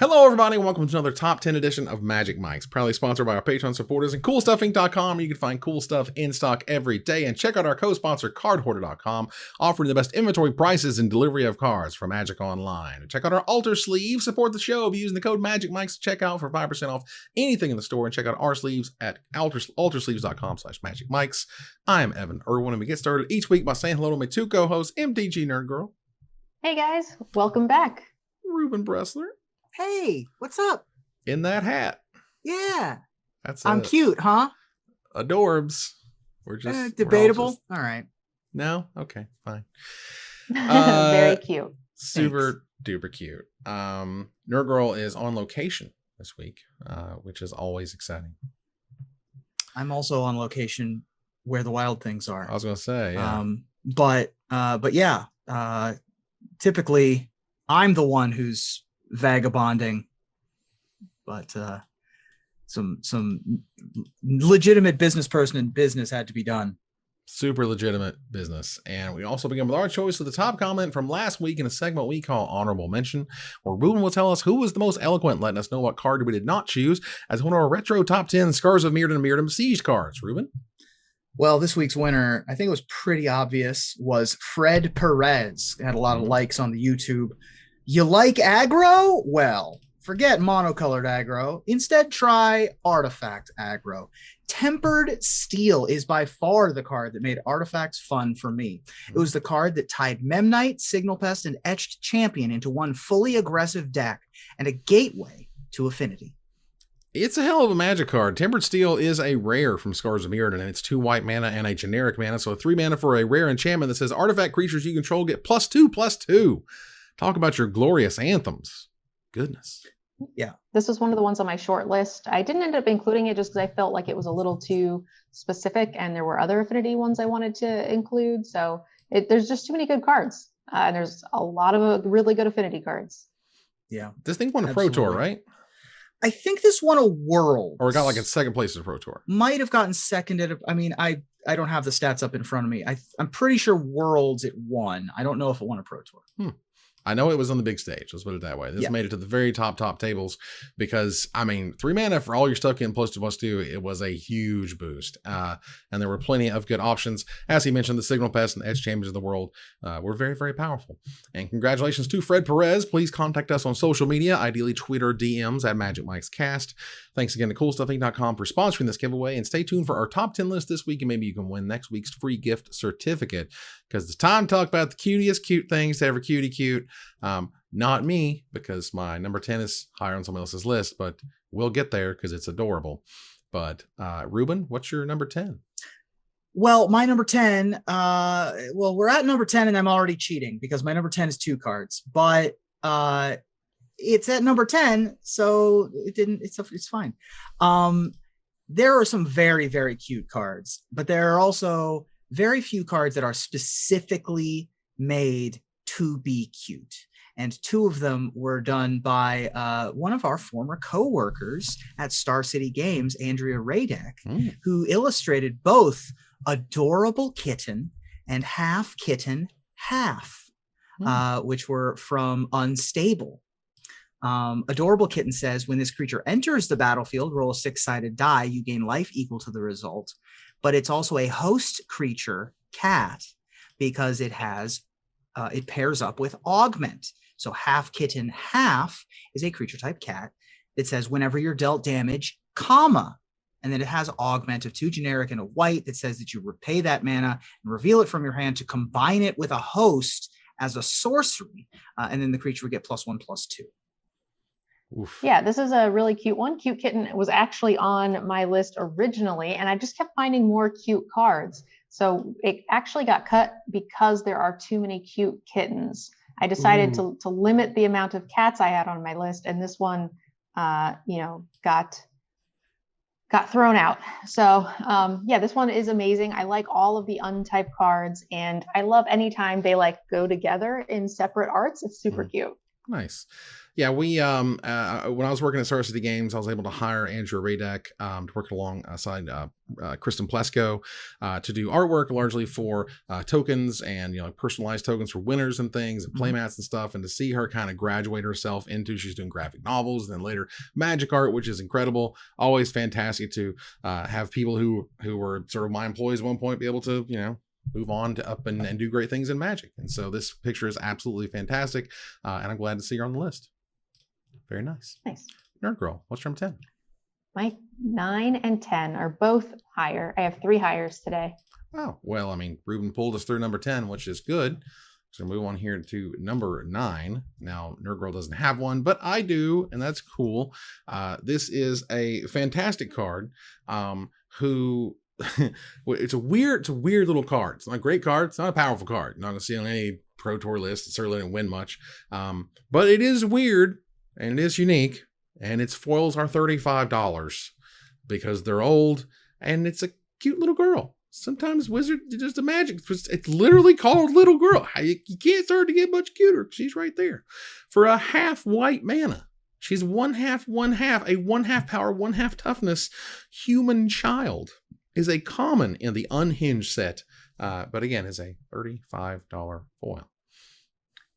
Hello, everybody, and welcome to another Top 10 edition of Magic Mike's, proudly sponsored by our Patreon supporters and CoolStuffInc.com, where you can find cool stuff in stock every day. And check out our co-sponsor, CardHoarder.com, offering the best inventory prices and delivery of cards for Magic Online. And check out our Altar Sleeve. Support the show by using the code MagicMikes to check out for 5% off anything in the store. And check out our sleeves at altersleeves.com/MagicMikes. I'm Evan Irwin, and we get started each week by saying hello to my two co-hosts, MTG Nerd Girl. Hey guys, welcome back. Ruben Bressler. Hey, what's up? In that hat. Yeah. I'm cute, huh? Adorbs. We're just debatable. All right. No? Okay, fine. Very cute. Super duper cute. Nerd Girl is on location this week, which is always exciting. I'm also on location where the wild things are. I was gonna say, yeah. But yeah, typically I'm the one who's vagabonding, but some legitimate business person in business had to be done. Super legitimate business. And we also begin with our choice of the top comment from last week in a segment we call Honorable Mention, where Ruben will tell us who was the most eloquent, letting us know what card we did not choose as one of our retro top 10 Scars of Mirrodin and Mirrodin siege cards. Ruben? Well, this week's winner, I think it was pretty obvious, was Fred Perez. Had a lot of likes on the YouTube. You like aggro? Well, forget monocolored aggro. Instead, try artifact aggro. Tempered Steel is by far the card that made artifacts fun for me. It was the card that tied Memnite, Signal Pest, and Etched Champion into one fully aggressive deck and a gateway to Affinity. It's a hell of a Magic card. Tempered Steel is a rare from Scars of Mirrodin, and it's 2 white mana and a generic mana, so 3 mana for a rare enchantment that says artifact creatures you control get +2/+2. Talk about your glorious anthems. Goodness. Yeah. This was one of the ones on my short list. I didn't end up including it just because I felt like it was a little too specific and there were other Affinity ones I wanted to include. So there's just too many good cards. And there's a lot of really good Affinity cards. Yeah. This thing won a Pro Tour, right? I think this won a World. Or it got like in second place in Pro Tour. Might have gotten second at I don't have the stats up in front of me. I'm pretty sure Worlds it won. I don't know if it won a Pro Tour. I know it was on the big stage. Let's put it that way. This made it to the very top tables because, 3 mana for all your stuff getting +2/+2, it was a huge boost. And there were plenty of good options. As he mentioned, the Signal Pest and Edge Champions of the world were very, very powerful. And congratulations to Fred Perez. Please contact us on social media, ideally Twitter DMs at MagicMikesCast. Thanks again to CoolStuffInc.com for sponsoring this giveaway. And stay tuned for our top 10 list this week, and maybe you can win next week's free gift certificate. Because it's time to talk about the cutest cute things to ever cutie cute. Not me, because my number 10 is higher on someone else's list, but we'll get there because it's adorable. But Ruben, what's your number 10? Well, my number 10, we're at number 10 and I'm already cheating because my number 10 is 2 cards, but it's at number 10, so it's fine. There are some very, very cute cards, but there are also very few cards that are specifically made to be cute. And 2 of them were done by one of our former co-workers at Star City Games, Andrea Radek, who illustrated both Adorable Kitten and Half Kitten Half, which were from Unstable. Adorable Kitten says, when this creature enters the battlefield, roll a 6-sided die, you gain life equal to the result. But it's also a host creature cat because it has it pairs up with Augment. So Half Kitten Half is a creature type cat that says whenever you're dealt damage, comma, and then it has Augment of 2 generic and a white that says that you repay that mana and reveal it from your hand to combine it with a host as a sorcery, and then the creature would get +1/+2. Oof. Yeah, this is a really cute one. Cute Kitten was actually on my list originally, and I just kept finding more cute cards. So it actually got cut because there are too many cute kittens. I decided to limit the amount of cats I had on my list, and this one, got thrown out. So this one is amazing. I like all of the untyped cards, and I love anytime they go together in separate arts. It's super cute. Nice. Yeah, we when I was working at Star City Games, I was able to hire Andrew Radek to work alongside Kristen Plesko to do artwork largely for tokens and personalized tokens for winners and things and playmats and stuff. And to see her kind of graduate herself into, she's doing graphic novels and then later magic art, which is incredible. Always fantastic to have people who were sort of my employees at one point be able to move on to up and do great things in magic. And so this picture is absolutely fantastic, and I'm glad to see her on the list. Very nice. Nice. Nerd Girl, what's your number 10? My 9 and 10 are both higher. I have 3 hires today. Oh, well, I mean, Ruben pulled us through number 10, which is good. So move on here to number 9. Now, Nerd Girl doesn't have one, but I do, and that's cool. This is a fantastic card. It's a weird little card. It's not a great card. It's not a powerful card. Not gonna see on any Pro Tour list. It certainly didn't win much. But it is weird and it is unique. And its foils are $35 because they're old and it's a cute little girl. Sometimes Wizard just a magic. It's literally called Little Girl. You can't start to get much cuter. She's right there. For a half white mana. She's 1/2, 1/2, a 1/2 power, 1/2 toughness human child. Is a common in the unhinged set, but again, is a $35 foil.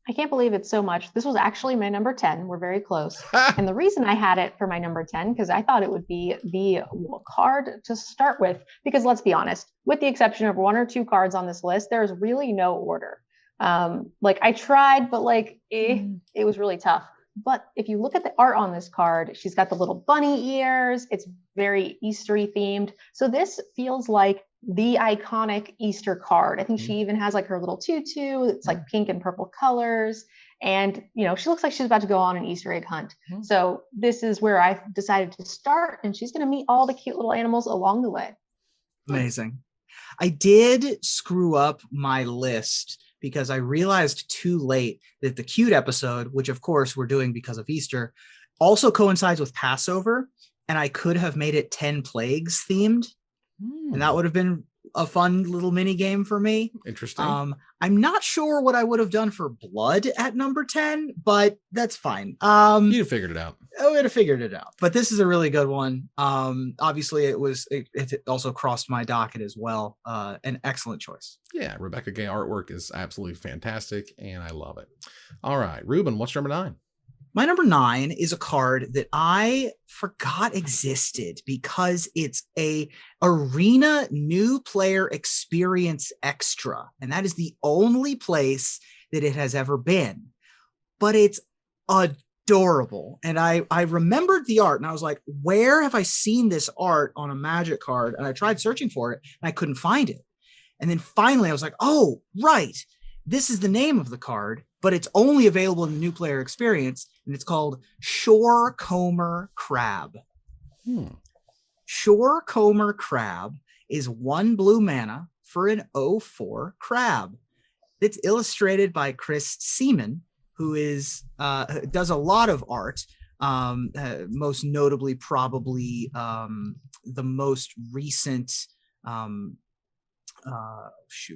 I can't believe it's so much. This was actually my number 10. We're very close. And the reason I had it for my number 10, because I thought it would be the card to start with, because let's be honest, with the exception of 1 or 2 cards on this list, there's really no order. I tried, but it was really tough. But if you look at the art on this card, she's got the little bunny ears. It's very Eastery themed. So this feels like the iconic Easter card. I think she even has her little tutu. It's pink and purple colors. And, she looks like she's about to go on an Easter egg hunt. So this is where I decided to start. And she's going to meet all the cute little animals along the way. Amazing. I did screw up my list because I realized too late that the cute episode, which of course we're doing because of Easter, also coincides with Passover. And I could have made it 10 plagues themed. And that would have been a fun little mini game for me. Interesting. I'm not sure what I would have done for blood at number 10, but that's fine. You figured it out. I would have figured it out, but this is a really good one. Obviously it also crossed my docket as well. An excellent choice. Yeah. Rebecca Gay artwork is absolutely fantastic and I love it. All right, Ruben, what's your number 9? My number 9 is a card that I forgot existed because it's a Arena New Player Experience Extra. And that is the only place that it has ever been. But it's adorable. And I remembered the art and I was like, where have I seen this art on a Magic card? And I tried searching for it and I couldn't find it. And then finally I was like, oh, right. This is the name of the card, but it's only available in the New Player Experience, and it's called Shore Comber Crab. Shore Comber Crab is 1 blue mana for an 0/4 crab. It's illustrated by Chris Seaman, who does a lot of art, most notably probably the most recent, what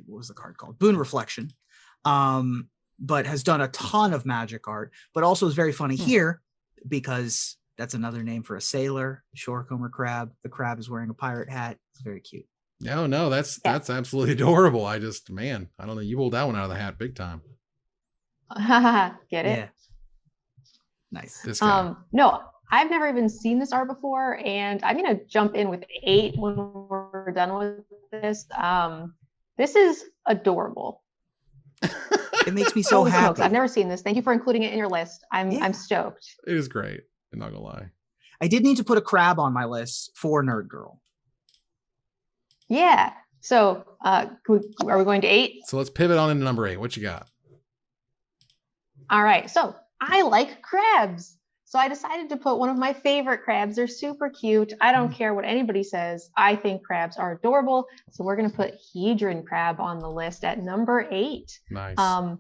was the card called? Boon Reflection. But has done a ton of Magic art, but also is very funny here because that's another name for a sailor, Shorecomber crab. The crab is wearing a pirate hat. It's very cute. No, that's absolutely adorable. I don't know. You pulled that one out of the hat big time. Get it? Yeah. Nice. This guy. No, I've never even seen this art before, and I'm going to jump in with 8 when we're done with this. This is adorable. It makes me so happy. I've never seen this. Thank you for including it in your list. I'm stoked. It is great. I'm not gonna lie. I did need to put a crab on my list for Nerd Girl. Yeah. So are we going to 8? So let's pivot on into number 8. What you got? All right. So I like crabs. So I decided to put one of my favorite crabs. They're super cute. I don't care what anybody says. I think crabs are adorable. So we're going to put Hedron crab on the list at number 8. Nice. I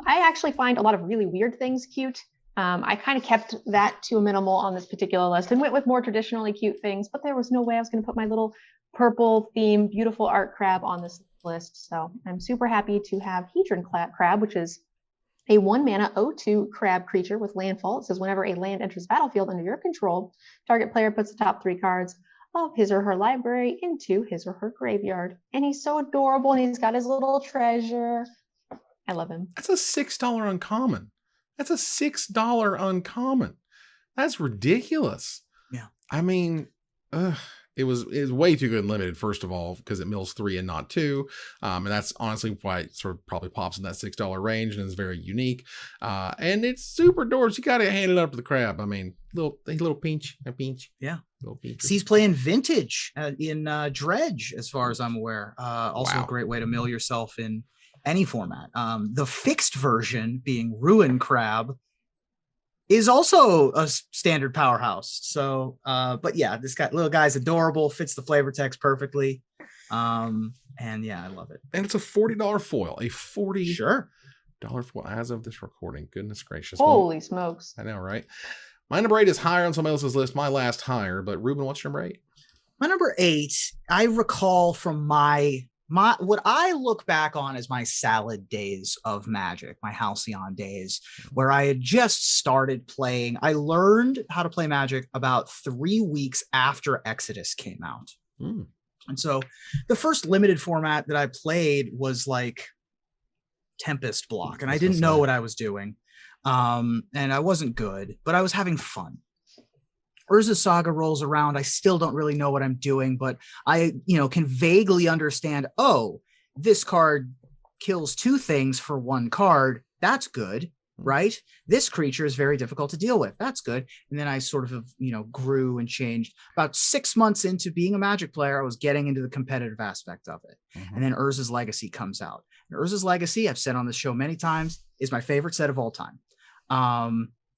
actually find a lot of really weird things cute. I kind of kept that to a minimal on this particular list and went with more traditionally cute things, but there was no way I was going to put my little purple theme, beautiful art crab on this list. So I'm super happy to have Hedron crab, which is A 1-mana 0/2 crab creature with landfall. It says whenever a land enters the battlefield under your control, target player puts the top 3 cards of his or her library into his or her graveyard. And he's so adorable, and he's got his little treasure. I love him. That's a $6 uncommon. That's a $6 uncommon. That's ridiculous. Yeah. I mean, it was way too good and limited, first of all, because it mills 3 and not 2. And that's honestly why it sort of probably pops in that $6 range and is very unique. And it's super adorable. You got to hand it up to the crab. I mean, little pinch. Yeah. Little pinch. So he's playing vintage in Dredge, as far as I'm aware. Also Wow. a great way to mill yourself in any format. The fixed version, being Ruin Crab, is also a standard powerhouse. So, but yeah, this little guy's adorable, fits the flavor text perfectly. And yeah, I love it. And it's a $40 foil. A $40 Sure. foil as of this recording. Goodness gracious. Holy smokes. I know, right? My number 8 is higher on somebody else's list. My last higher. But Ruben, what's your number 8? My number 8, I recall from my what I look back on as my salad days of Magic, my Halcyon days, where I had just started playing. I learned how to play Magic about 3 weeks after Exodus came out. Mm. And so the first limited format that I played was like Tempest Block, and I didn't know what I was doing. And I wasn't good, but I was having fun. Urza Saga rolls around. I still don't really know what I'm doing, but I, can vaguely understand, oh, this card kills 2 things for 1 card. That's good, right? This creature is very difficult to deal with. That's good. And then I sort of, grew and changed. About 6 months into being a Magic player, I was getting into the competitive aspect of it. Mm-hmm. And then Urza's Legacy comes out. And Urza's Legacy, I've said on the show many times, is my favorite set of all time.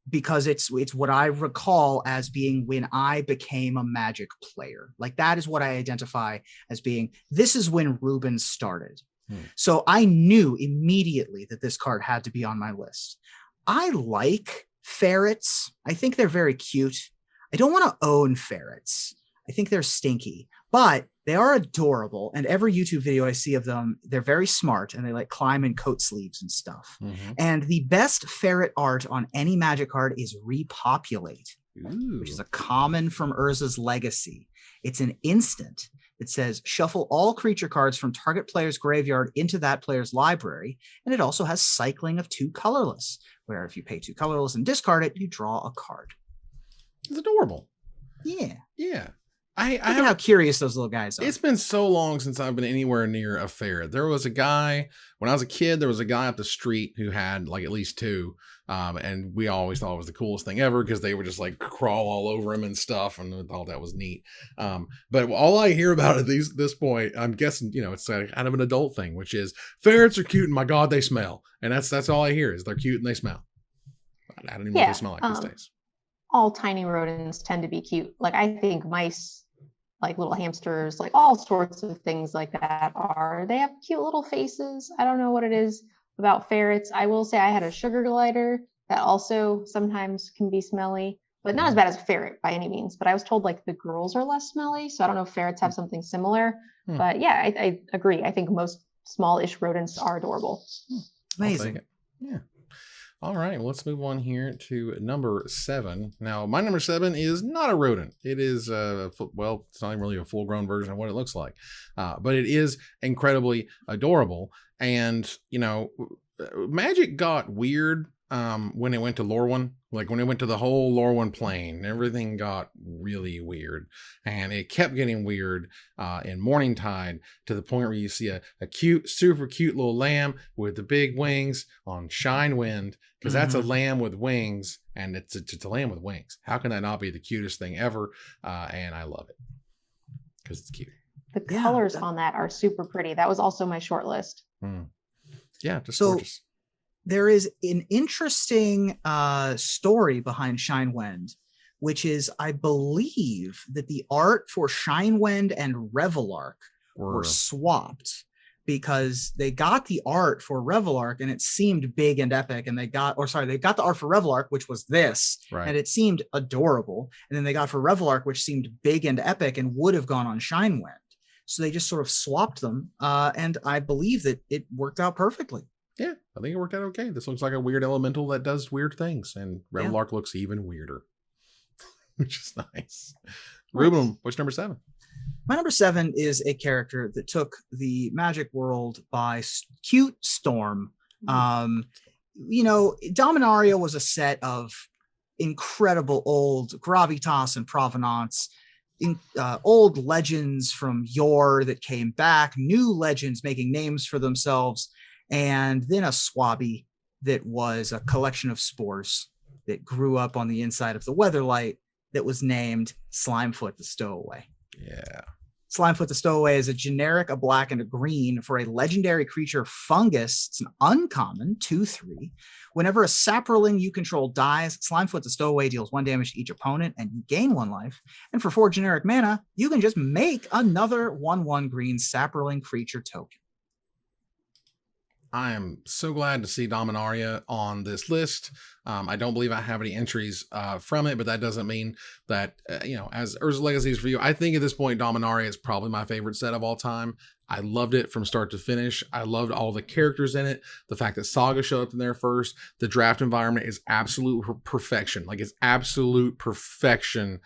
Because it's what I recall as being when I became a Magic player. Like, that is what I identify as being, this is when Ruben started. So I knew immediately that this card had to be on my list. I like ferrets. I think they're very cute. I don't want to own ferrets. I think they're stinky, but they are adorable. And every YouTube video I see of them, they're very smart, and they like climb in coat sleeves and stuff. Mm-hmm. And the best ferret art on any Magic card is Repopulate, which is a common from Urza's Legacy. It's an instant that says shuffle all creature cards from target player's graveyard into that player's library. And it also has cycling of 2 colorless, where if you pay 2 colorless and discard it, you draw a card. It's adorable. Yeah. Yeah. Look at how curious those little guys are. It's been so long since I've been anywhere near a ferret. There was a guy, when I was a kid, there was a guy up the street who had like at least 2. And we always thought it was the coolest thing ever because they would just like crawl all over him and stuff. And we thought that was neat. But all I hear about at this point, I'm guessing, it's kind of an adult thing, which is ferrets are cute and my God, they smell. And that's all I hear is they're cute and they smell. I don't even know what they smell like these days. All tiny rodents tend to be cute. Like, I think mice, like little hamsters, like all sorts of things like that they have cute little faces. I don't know what it is about ferrets. I will say I had a sugar glider that also sometimes can be smelly, but not as bad as a ferret by any means. But I was told like the girls are less smelly. So I don't know if ferrets have something similar, but yeah, I agree. I think most smallish rodents are adorable. Amazing. Yeah. All right, well, let's move on here to number 7. Now, my number 7 is not a rodent. It is, it's not even really a full-grown version of what it looks like. But it is incredibly adorable. And, Magic got weird when it went to Lorwyn. Like, when it went to the whole Lorwyn plane, everything got really weird. And it kept getting weird in Morningtide to the point where you see a cute, super cute little lamb with the big wings on Shine Wind, because that's a lamb with wings, and it's a lamb with wings. How can that not be the cutest thing ever? And I love it because it's cute. The colors on that are super pretty. That was also my short list. Yeah, just gorgeous. There is an interesting story behind Shine Wind, which is, I believe, that the art for Shine Wind and Revelark were swapped, because they got the art for Revelark and it seemed big and epic, and they got the art for Revelark, which was this, and it seemed adorable, and then they got for Revelark, which seemed big and epic and would have gone on Shine Wind. So they just sort of swapped them, and I believe that it worked out perfectly. Yeah, I think it worked out okay. This looks like a weird elemental that does weird things, and Revelark looks even weirder, which is nice. Ruben, what's number 7? My number 7 is a character that took the Magic world by Cute Storm. Dominaria was a set of incredible old gravitas and provenance, old legends from yore that came back, new legends making names for themselves, and then a swabby that was a collection of spores that grew up on the inside of the Weatherlight that was named Slimefoot the Stowaway. Yeah. Slimefoot the Stowaway is a generic, a black and a green for a legendary creature fungus. It's an uncommon 2/3. Whenever a saproling you control dies, Slimefoot the Stowaway deals 1 damage to each opponent and you gain 1 life. And for 4 generic mana, you can just make another 1/1 green saproling creature token. I am so glad to see Dominaria on this list. I don't believe I have any entries from it, but that doesn't mean that, as Urza's Legacy's for you, I think at this point, Dominaria is probably my favorite set of all time. I loved it from start to finish. I loved all the characters in it. The fact that Saga showed up in there first. The draft environment is absolute perfection. Like, it's absolute perfection.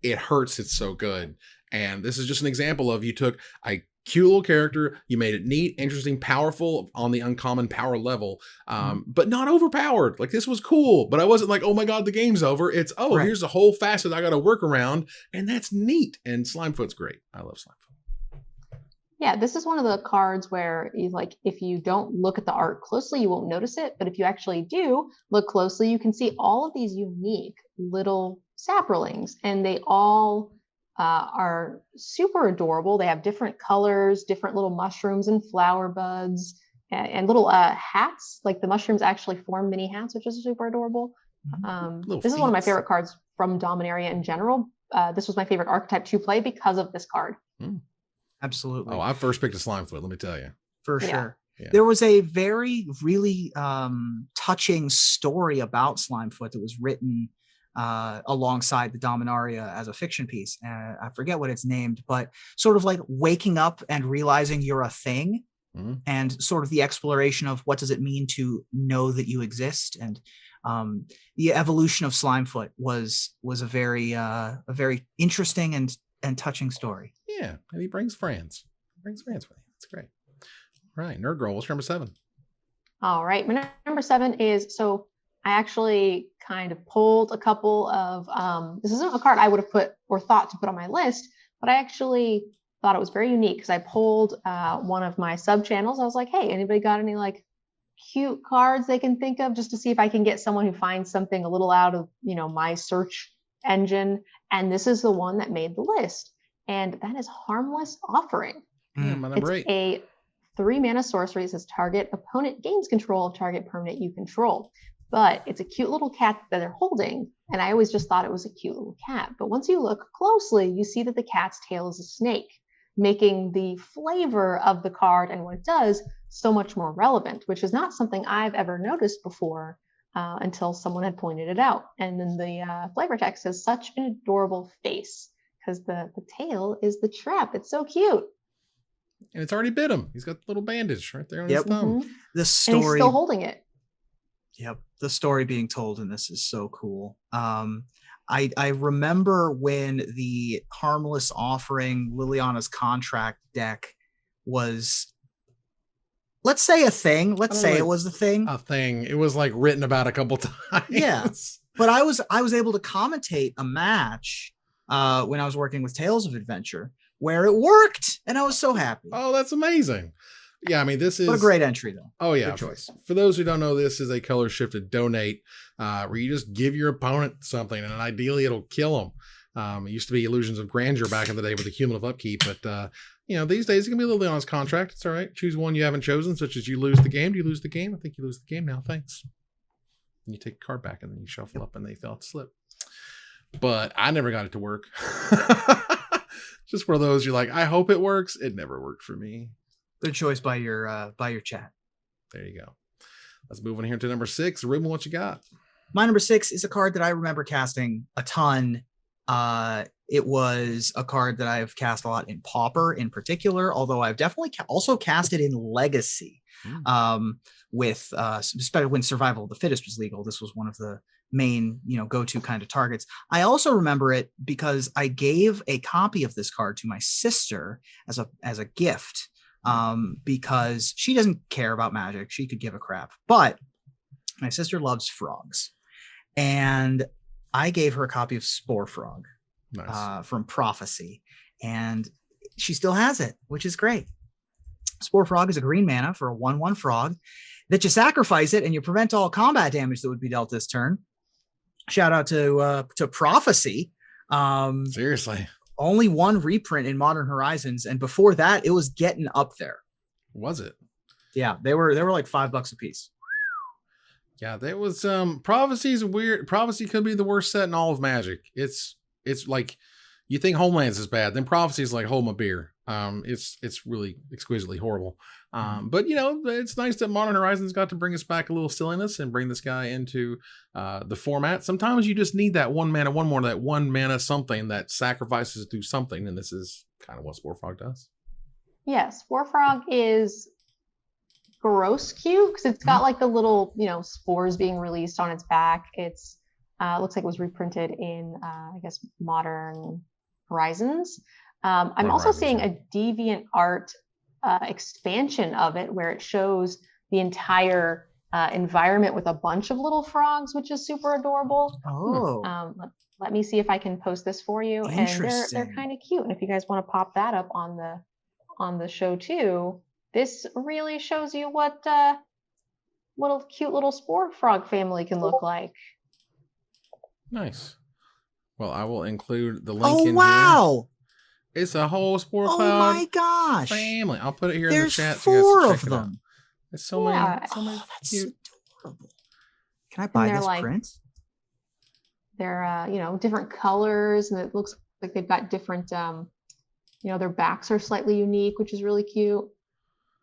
It hurts. It's so good. And this is just an example of, you took a cute little character, you made it neat, interesting, powerful on the uncommon power level, but not overpowered. Like, this was cool, but I wasn't like, oh my god, the game's over. It's here's a whole facet I got to work around, and that's neat. And Slimefoot's great. I love Slimefoot. Yeah, this is one of the cards where if you don't look at the art closely, you won't notice it. But if you actually do look closely, you can see all of these unique little saprolings, and they all are super adorable. They have different colors, different little mushrooms and flower buds, and little hats. Like, the mushrooms actually form mini hats, which is super adorable. This is one of my favorite cards from Dominaria in general. This was my favorite archetype to play because of this card. Absolutely. Oh, I first picked a Slimefoot, let me tell you. For sure. Yeah. There was a really touching story about Slimefoot that was written alongside the Dominaria as a fiction piece. I forget what it's named, but sort of like waking up and realizing you're a thing, and sort of the exploration of what does it mean to know that you exist. And the evolution of Slimefoot was a very interesting and touching story. Yeah, and he brings friends. With him. That's great. All right, Nerd Girl, what's number 7? All right, my number 7 is, so I actually kind of pulled a couple of, this isn't a card I would have put or thought to put on my list, but I actually thought it was very unique because I pulled one of my sub channels. I was like, hey, anybody got any cute cards they can think of, just to see if I can get someone who finds something a little out of, my search engine. And this is the one that made the list. And that is Harmless Offering. My number 8. It's a 3-mana sorcery. It says target opponent gains control of target permanent you control. But it's a cute little cat that they're holding, and I always just thought it was a cute little cat. But once you look closely, you see that the cat's tail is a snake, making the flavor of the card and what it does so much more relevant, which is not something I've ever noticed before until someone had pointed it out. And then the flavor text has such an adorable face, because the tail is the trap. It's so cute. And it's already bit him. He's got the little bandage right there on his thumb. Mm-hmm. The story, and he's still holding it. Yep. The story being told in this is so cool. I remember when the Harmless Offering Liliana's Contract deck was, let's say, a thing. Let's say it was the thing. A thing. It was written about a couple times. Yeah. But I was able to commentate a match when I was working with Tales of Adventure where it worked, and I was so happy. Oh, that's amazing. Yeah, I mean, this is... What a great entry, though. Oh, yeah. Good choice. For those who don't know, this is a color-shifted donate where you just give your opponent something, and ideally it'll kill them. It used to be Illusions of Grandeur back in the day with the cumulative upkeep, but, these days it can be a little bit on his contract. It's all right. Choose one you haven't chosen, such as you lose the game. Do you lose the game? I think you lose the game now. Thanks. And you take a card back, and then you shuffle up, and they fell to slip. But I never got it to work. Just one of those, you're like, I hope it works. It never worked for me. Good choice by your chat. There you go. Let's move on here to number 6. Ruben, what you got? My number 6 is a card that I remember casting a ton. It was a card that I've cast a lot in Pauper in particular, although I've definitely also cast it in Legacy. with especially when survival of the fittest was legal. This was one of the main, go-to kind of targets. I also remember it because I gave a copy of this card to my sister as a gift, because she doesn't care about Magic. She could give a crap, but my sister loves frogs, and I gave her a copy of Spore Frog. Nice. From Prophecy, and she still has it, which is great. Spore Frog is a green mana for a 1/1 frog that you sacrifice it and you prevent all combat damage that would be dealt this turn. Shout out to Prophecy. Seriously, only one reprint in Modern Horizons, and before that, it was getting up there. Was it? Yeah, they were like $5 a piece. Yeah, there was Prophecy's weird. Prophecy could be the worst set in all of Magic. It's like, you think Homelands is bad, then Prophecy is like, hold my beer. It's really exquisitely horrible. But it's nice that Modern Horizons got to bring us back a little silliness and bring this guy into the format. Sometimes you just need that one mana something that sacrifices to do something, and this is kind of what Spore Frog does. Yes, Spore Frog is gross cute because it's got like the little spores being released on its back. It's looks like it was reprinted in, I guess, Modern Horizons. I'm also seeing a Deviant Art expansion of it where it shows the entire environment with a bunch of little frogs, which is super adorable. Oh. Let me see if I can post this for you. And they're kind of cute. And if you guys want to pop that up on the show too, this really shows you what a cute little Spore Frog family can look like. Nice. Well, I will include the link in wow. Here. It's a whole Spore Cloud. Oh my gosh. Family. I'll put it here There's in the chat. So you guys can check of them. There's so many. That's cute. Adorable. Can I buy this print? They're different colors, and it looks like they've got different their backs are slightly unique, which is really cute.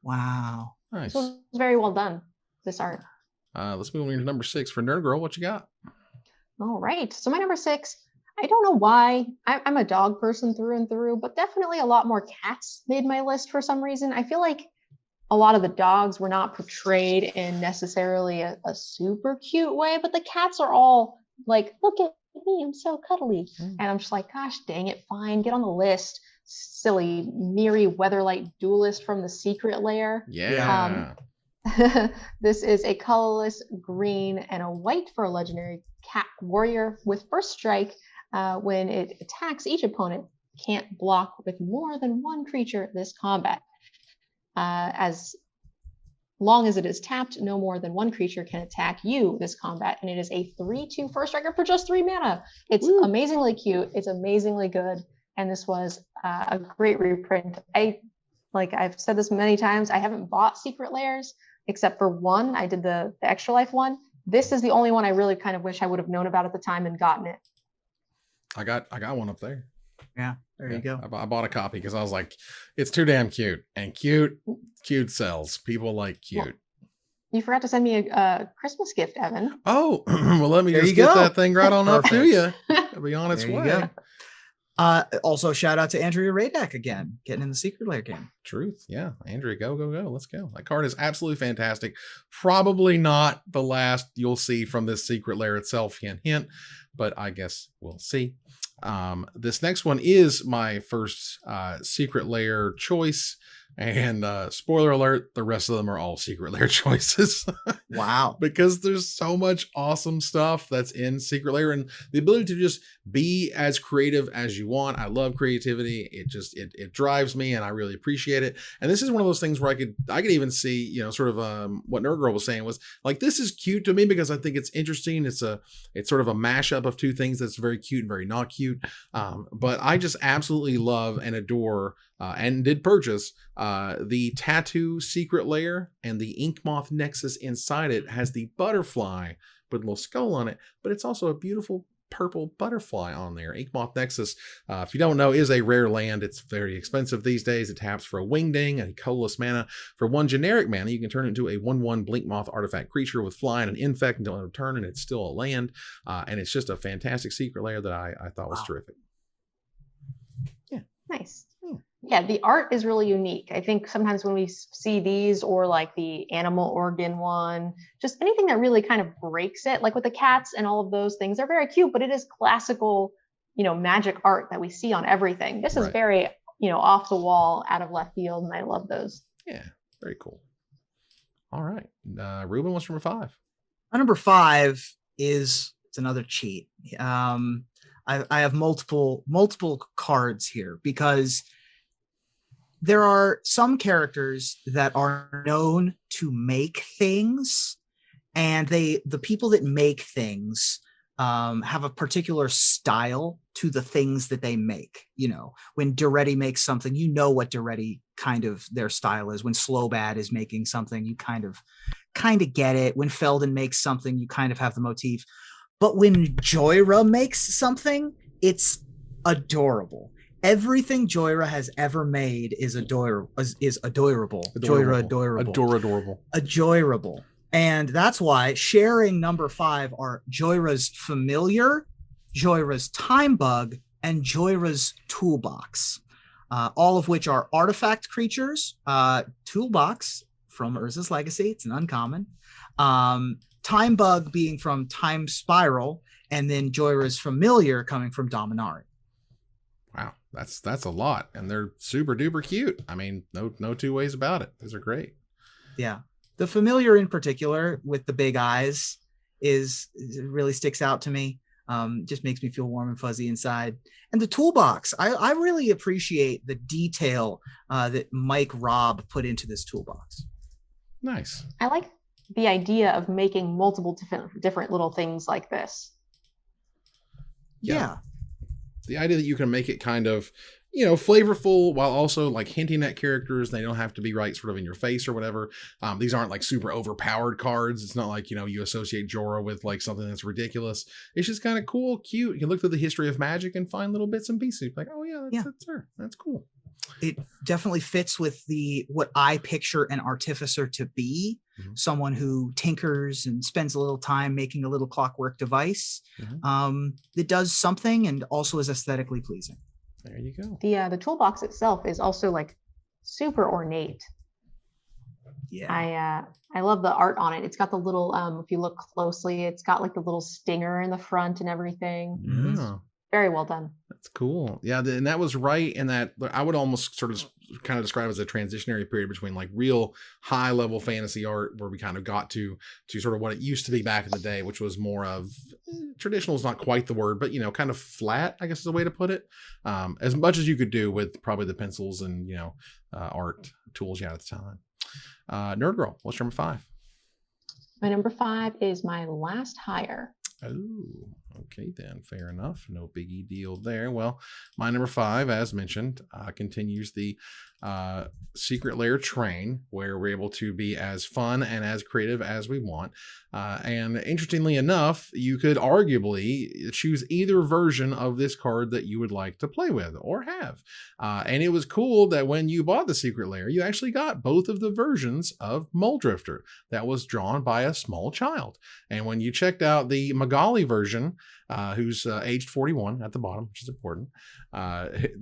Wow. Nice. So it's very well done, this art. Let's move on to number 6 for Nerd Girl. What you got? All right. So my number 6, I don't know why. I'm a dog person through and through, but definitely a lot more cats made my list for some reason. I feel like a lot of the dogs were not portrayed in necessarily a super cute way, but the cats are all like, look at me, I'm so cuddly. And I'm just like, gosh, dang it, fine, get on the list. Silly Miri Weatherlight Duelist from the Secret Lair. Yeah. This is a colorless green and a white for a legendary cat warrior with first strike. When it attacks, each opponent can't block with more than one creature this combat. As long as it is tapped, no more than one creature can attack you this combat. And it is a 3/2 first striker for just 3 mana. It's amazingly cute. It's amazingly good. And this was a great reprint. I've said this many times, I haven't bought Secret Lairs except for one. I did the Extra Life one. This is the only one I really kind of wish I would have known about at the time and gotten it. I got one up there. Yeah, there you go. I bought a copy because I was like, it's too damn cute, and cute sells. People like cute. Well, you forgot to send me a Christmas gift, Evan. Oh, well, let me just get that thing right on up to you. It'll be on its way. Also, shout out to Andrea Radek again, getting in the Secret Lair game. Truth. Yeah. Andrea, go. Let's go. That card is absolutely fantastic. Probably not the last you'll see from this Secret Lair itself, hint, but I guess we'll see. This next one is my first Secret Lair choice. And spoiler alert, the rest of them are all Secret Lair choices. Wow. Because there's so much awesome stuff that's in Secret Lair, and the ability to just be as creative as you want. I love creativity. It drives me, and I really appreciate it. And this is one of those things where I could even see, sort of what Nerd Girl was saying was like, this is cute to me because I think it's interesting. It's sort of a mashup of two things that's very cute and very not cute. But I just absolutely love and adore and did purchase the Tattoo Secret Lair, and the Ink Moth Nexus inside it has the butterfly with a little skull on it, but it's also a beautiful purple butterfly on there. Ink Moth Nexus, if you don't know, is a rare land. It's very expensive these days. It taps for a Wingding and a colorless mana. For 1 generic mana, you can turn it into a 1/1 Blink Moth artifact creature with fly and an infect until end of turn, and it's still a land. And it's just a fantastic Secret Lair that I thought was terrific. Yeah. Nice. Yeah, the art is really unique. I think sometimes when we see these or like the animal organ one, just anything that really kind of breaks it, like with the cats and all of those things, they're very cute, but it is classical, magic art that we see on everything. This is Right. very, off the wall, out of left field, and I love those. Yeah, very cool. All right. Ruben, what's number 5? My number 5 it's another cheat. I have multiple cards here because there are some characters that are known to make things, and the people that make things have a particular style to the things that they make. When Duretti makes something, what Duretti kind of their style is. When Slowbad is making something, you kind of get it. When Felden makes something, you kind of have the motif. But when Joyra makes something, it's adorable. Everything Joyra has ever made is adorable. Joyra adorable. Adorable. And that's why sharing number 5 are Joyra's Familiar, Joyra's Time Bug, and Joyra's Toolbox, all of which are artifact creatures. Toolbox from Urza's Legacy, it's an uncommon. Time Bug being from Time Spiral, and then Joyra's Familiar coming from Dominari. Wow, that's a lot, and they're super duper cute. I mean, no two ways about it. These are great. Yeah, the Familiar in particular with the big eyes it really sticks out to me. Just makes me feel warm and fuzzy inside. And the Toolbox, I really appreciate the detail that Mike Robb put into this toolbox. Nice. I like the idea of making multiple different little things like this. Yeah. The idea that you can make it kind of, flavorful while also like hinting at characters. They don't have to be right sort of in your face or whatever. These aren't like super overpowered cards. It's not like, you associate Jorah with like something that's ridiculous. It's just kind of cool, cute. You can look through the history of Magic and find little bits and pieces. Like, oh yeah, that's her. That's cool. It definitely fits with what I picture an artificer to be. Mm-hmm. Someone who tinkers and spends a little time making a little clockwork device that does something and also is aesthetically pleasing. There you go. The toolbox itself is also like super ornate. Yeah. I love the art on it. It's got the little if you look closely, it's got like the little stinger in the front and everything. Yeah. Very well done. That's cool. Yeah, and that was right in that I would almost sort of kind of describe as a transitionary period between like real high level fantasy art where we kind of got to sort of what it used to be back in the day, which was more of traditional is not quite the word, but kind of flat, I guess is a way to put it. As much as you could do with probably the pencils and art tools you had at the time. Nerd Girl, what's number 5? My number 5 is my last hire. Oh, okay then. Fair enough. No biggie deal there. Well, my number 5, as mentioned, continues the Secret Lair train, where we're able to be as fun and as creative as we want. And interestingly enough, you could arguably choose either version of this card that you would like to play with or have. And it was cool that when you bought the Secret Lair, you actually got both of the versions of Mulldrifter that was drawn by a small child. And when you checked out the Magali version, who's aged 41 at the bottom, which is important,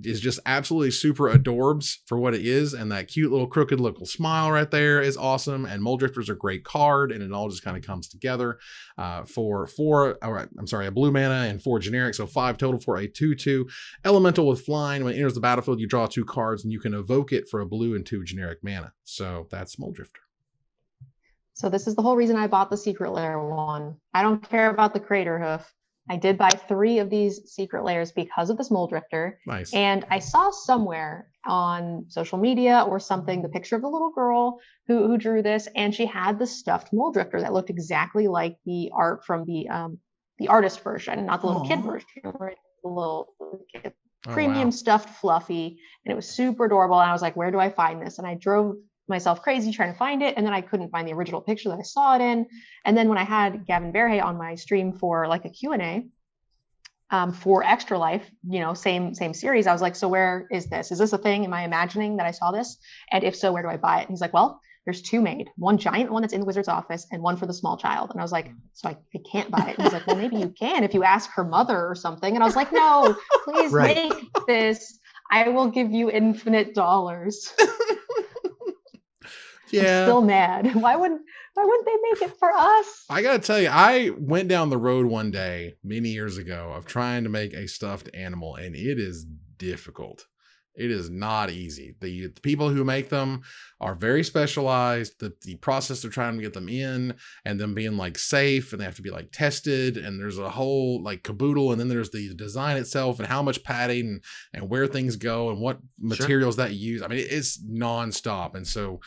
is just absolutely super adorbs for what it is. And that cute little crooked little smile right there is awesome. And Mulldrifter's a great card, and it all just kind of comes together for a blue mana and 4 generic. So 5 total for a 2/2 elemental with flying. When it enters the battlefield, you draw 2 cards and you can evoke it for a blue and 2 generic mana. So that's Mulldrifter. So this is the whole reason I bought the Secret Lair one. I don't care about the Crater Hoof. I did buy 3 of these Secret Lairs because of this Mulldrifter. Nice. And I saw somewhere on social media or something the picture of the little girl who drew this, and she had the stuffed Mulldrifter that looked exactly like the art from the artist version, not the little kid version, right? The little kid. Premium stuffed fluffy, and it was super adorable. And I was like, where do I find this? And I drove myself crazy trying to find it, and then I couldn't find the original picture that I saw it in. And then when I had Gavin Verhey on my stream for like a Q&A for Extra Life, same series, I was like, so where is this? Is this a thing? Am I imagining that I saw this? And if so, where do I buy it? And he's like, well, there's 2 made, one giant one that's in the wizard's office and one for the small child. And I was like, so I can't buy it. And he's like, well, maybe you can if you ask her mother or something. And I was like, no, please make this. I will give you infinite dollars. Yeah. I'm still mad. Why wouldn't they make it for us? I gotta tell you, I went down the road one day many years ago of trying to make a stuffed animal, and it is difficult. It is not easy. The people who make them are very specialized. The process of trying to get them in and them being like safe, and they have to be like tested, and there's a whole like caboodle, and then there's the design itself and how much padding and where things go and what materials that you use. I mean, it's nonstop. And so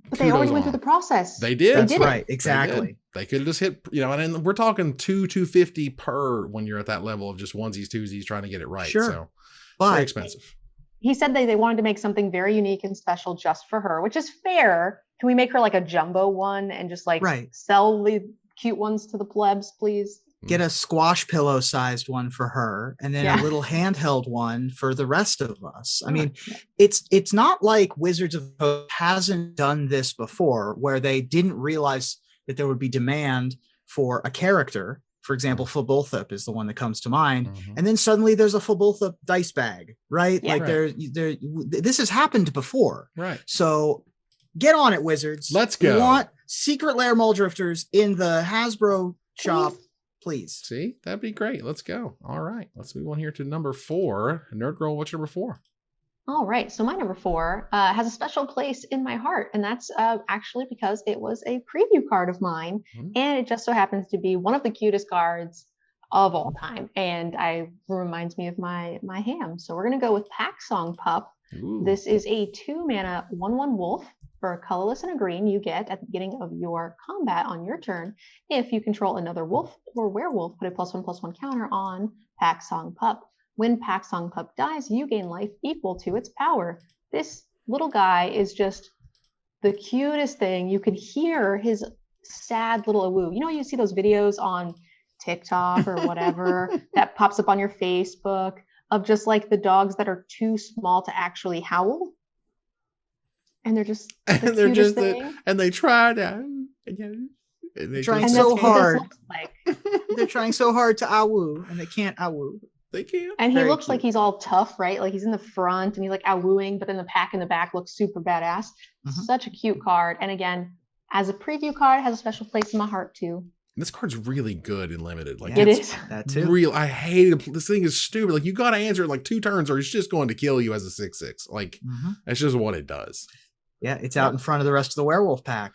but they already went through the process. They did. That's right. Exactly. They could have just hit, and then we're talking $250 per when you're at that level of just onesies, twosies trying to get it right. Sure. So But very expensive. He said they wanted to make something very unique and special just for her, which is fair. Can we make her like a jumbo one and just like sell the cute ones to the plebs, please? get a squash pillow sized one for her and then a little handheld one for the rest of us. I mean, it's not like Wizards of the Coast hasn't done this before, where they didn't realize that there would be demand for a character. For example, Fabulthip is the one that comes to mind. Mm-hmm. And then suddenly there's a Fabulthip dice bag, right? Yeah, like this has happened before. Right. So get on it, Wizards. Let's go. We want Secret Lair Mulldrifters in the Hasbro shop, please. See, that'd be great. Let's go. All right. Let's move on here to number 4. Nerd Girl, what's your number 4? All right. So my number 4 has a special place in my heart. And that's actually because it was a preview card of mine. Mm-hmm. And it just so happens to be one of the cutest cards of all time. And it reminds me of my ham. So we're going to go with Pack Song Pup. Ooh. This is a 2-mana 1/1 wolf. For a colorless and a green, you get at the beginning of your combat on your turn, if you control another wolf or werewolf, put a +1/+1 counter on Pack Song Pup. When Pack Song Pup dies, you gain life equal to its power. This little guy is just the cutest thing. You could hear his sad little awoo. You know, you see those videos on TikTok or whatever that pops up on your Facebook of just like the dogs that are too small to actually howl. And they're just and they try to they're trying so hard. They're trying so hard to awoo and they can't awoo. They can't. And he looks like he's all tough, right? Like he's in the front and he's like awooing, but then the pack in the back looks super badass. Mm-hmm. Such a cute card. And again, as a preview card, it has a special place in my heart too. This card's really good in limited. Like it is. That too. Real. I hate it. This thing is stupid. Like you got to answer it like 2 turns or it's just going to kill you as a 6/6. Like that's just what it does. Yeah, it's out in front of the rest of the werewolf pack.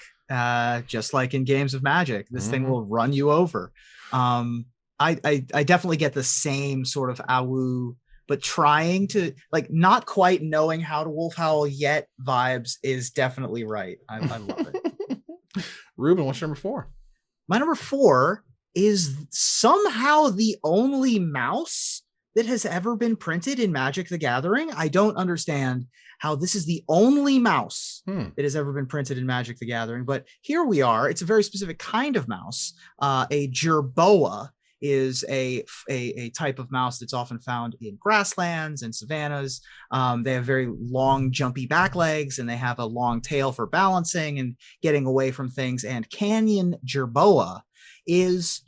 Just like in games of Magic, this thing will run you over. I definitely get the same sort of awoo, but trying to like not quite knowing how to wolf howl yet vibes is definitely right. I love it. Ruben, what's your number 4? My number 4 is somehow the only mouse that has ever been printed in Magic the Gathering. I don't understand how this is the only mouse that has ever been printed in Magic the Gathering, but here we are. It's a very specific kind of mouse. A jerboa is a type of mouse that's often found in grasslands and savannas. They have very long, jumpy back legs, and they have a long tail for balancing and getting away from things. And Canyon jerboa is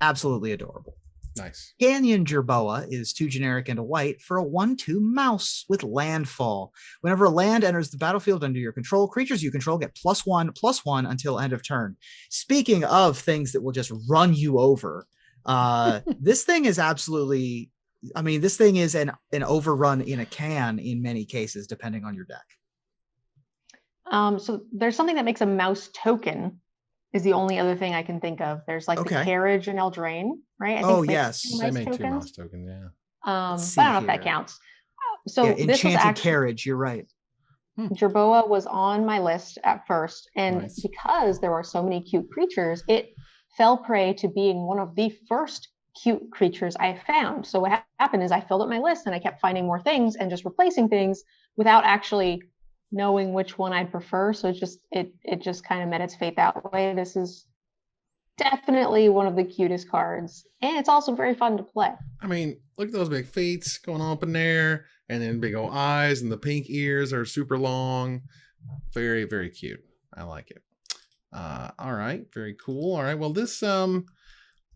absolutely adorable. Nice. Canyon jerboa is 2 generic and a white for a 1/2 mouse with landfall. Whenever a land enters the battlefield under your control, creatures you control get +1/+1 until end of turn. Speaking of things that will just run you over, this thing is absolutely, I mean, this thing is an overrun in a can in many cases, depending on your deck. So there's something that makes a mouse token is the only other thing I can think of. There's like the carriage and Eldraine, right? I think yes. They made 2 mouse tokens, yeah. But I don't know if that counts. So this Enchanted was actually, Carriage, you're right. Jerboa was on my list at first. And because there were so many cute creatures, it fell prey to being one of the first cute creatures I found. So what happened is I filled up my list and I kept finding more things and just replacing things without actually knowing which one I'd prefer. So it just kind of met its fate that way. This is definitely one of the cutest cards. And it's also very fun to play. I mean, look at those big feet going up in there, and then big old eyes, and the pink ears are super long. Very, very cute. I like it. All right. Very cool. All right. Well, this,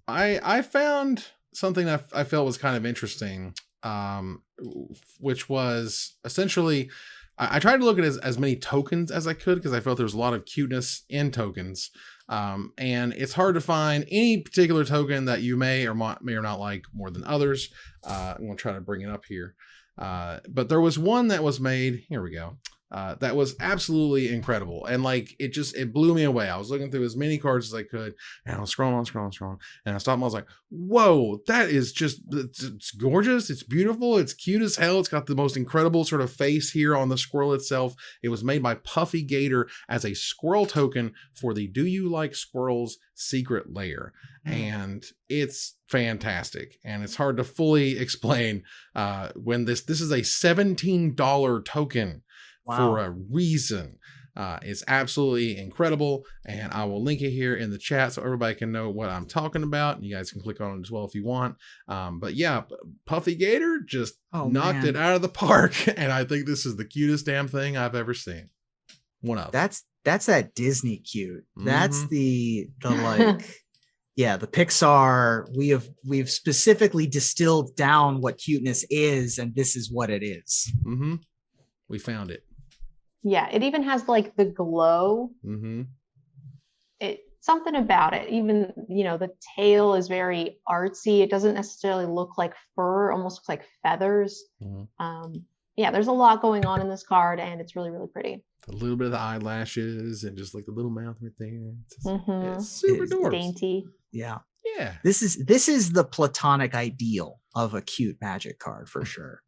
I found something I felt was kind of interesting which was essentially, I tried to look at as many tokens as I could because I felt there was a lot of cuteness in tokens. And it's hard to find any particular token that you may or not like more than others. I'm going to try to bring it up here. But there was one that was made, here we go, that was absolutely incredible. And like, it blew me away. I was looking through as many cards as I could, and I was scrolling. And I stopped and I was like, whoa, that is just, it's gorgeous. It's beautiful. It's cute as hell. It's got the most incredible sort of face here on the squirrel itself. It was made by Puffy Gator as a squirrel token for the Do You Like Squirrels secret lair. And it's fantastic. And it's hard to fully explain when this is a $17 token. Wow. For a reason. It's absolutely incredible, and I will link it here in the chat so everybody can know what I'm talking about. You guys can click on it as well if you want. But yeah, Puffy Gator just knocked it out of the park, and I think this is the cutest damn thing I've ever seen. One of that's that Disney cute. That's the like yeah, the Pixar. We've specifically distilled down what cuteness is, and this is what it is. We found it. Yeah, it even has like the glow. Something about it. Even, the tail is very artsy. It doesn't necessarily look like fur, almost looks like feathers. Yeah, there's a lot going on in this card, and it's really, really pretty. A little bit of the eyelashes and just like the little mouth right there. It's super adorable. Dainty. Yeah. Yeah. This is the platonic ideal of a cute Magic card for sure.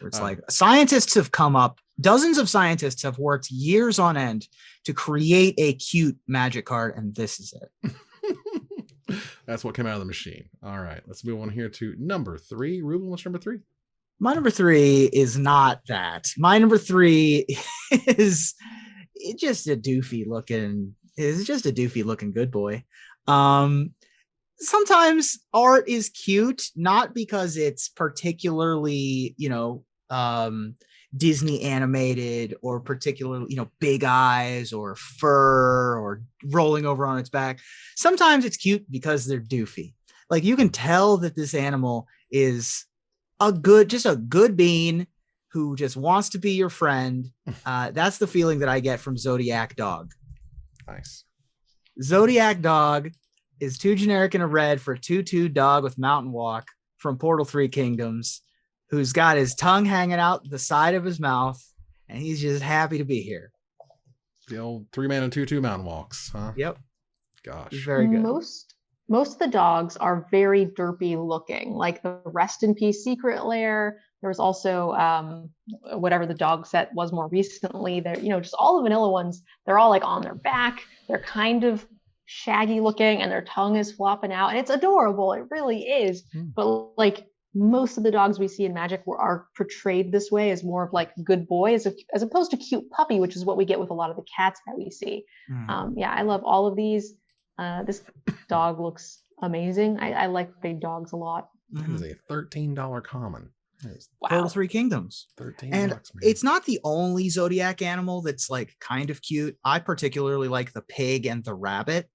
It's like dozens of scientists have worked years on end to create a cute Magic card, and this is it. That's what came out of the machine. All right, let's move on here to number 3. Ruben, what's number 3? My number 3 is not that. My number 3 is just a doofy looking good boy. Sometimes art is cute, not because it's particularly, Disney animated or particularly, big eyes or fur or rolling over on its back. Sometimes it's cute because they're doofy. Like you can tell that this animal is a good bean who just wants to be your friend. That's the feeling that I get from Zodiac Dog. Nice. Zodiac Dog is too generic in a red for a 2/2 dog with Mountain Walk from Portal 3 Kingdoms, who's got his tongue hanging out the side of his mouth, and he's just happy to be here. The old 3-mana 2/2 Mountain Walks, huh? Yep. Gosh. He's very good. Most of the dogs are very derpy looking, like the Rest in Peace Secret Lair. There was also whatever the dog set was more recently. There, just all the vanilla ones. They're all like on their back. They're kind of shaggy looking, and their tongue is flopping out, and it's adorable. It really is. But like most of the dogs we see in Magic are portrayed this way as more of like good boy, as opposed to cute puppy, which is what we get with a lot of the cats that we see. Yeah, I love all of these. This dog looks amazing. I like big dogs a lot. That is a $13 common. Wow. Portal 3 Kingdoms. $13. And man. It's not the only Zodiac animal that's like kind of cute. I particularly like the pig and the rabbit.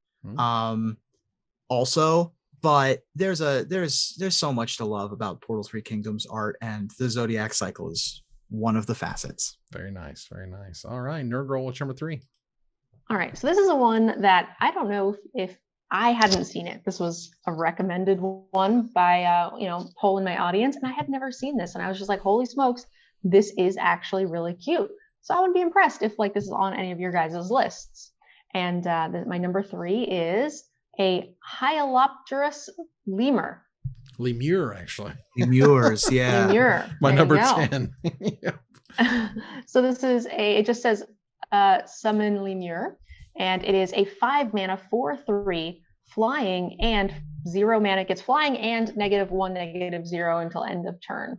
Also, but there's so much to love about Portal 3 Kingdoms art, and the Zodiac cycle is one of the facets. Very nice. Very nice. All right, Nerd Girl, what's number 3? All right, so this is a one that I don't know if I hadn't seen it. This was a recommended one by polling my audience, and I had never seen this, and I was just like, holy smokes, this is actually really cute. So I would be impressed if like this is on any of your guys' lists. And my number 3 is a Hyalopterus lemur. Lemur, actually. Lemurs, yeah. Lemur. My number 10. So this is it just says summon lemur, and it is a 5-mana 4/3 flying and 0 mana. It gets flying and -1, -0 until end of turn.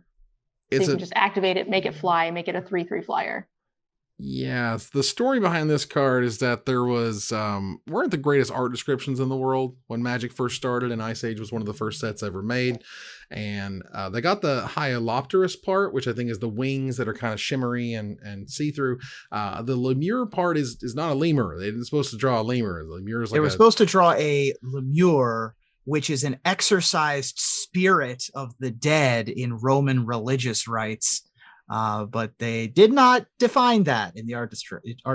So you can just activate it, make it fly, make it a 3/3 flyer. Yeah, the story behind this card is that there weren't the greatest art descriptions in the world when Magic first started, and Ice Age was one of the first sets ever made. And they got the Hyalopterus part, which I think is the wings that are kind of shimmery and see-through. The lemur part is not a lemur. They didn't supposed to draw a lemur. The lemur is like they were supposed to draw a lemur which is an exorcised spirit of the dead in Roman religious rites. But they did not define that in the art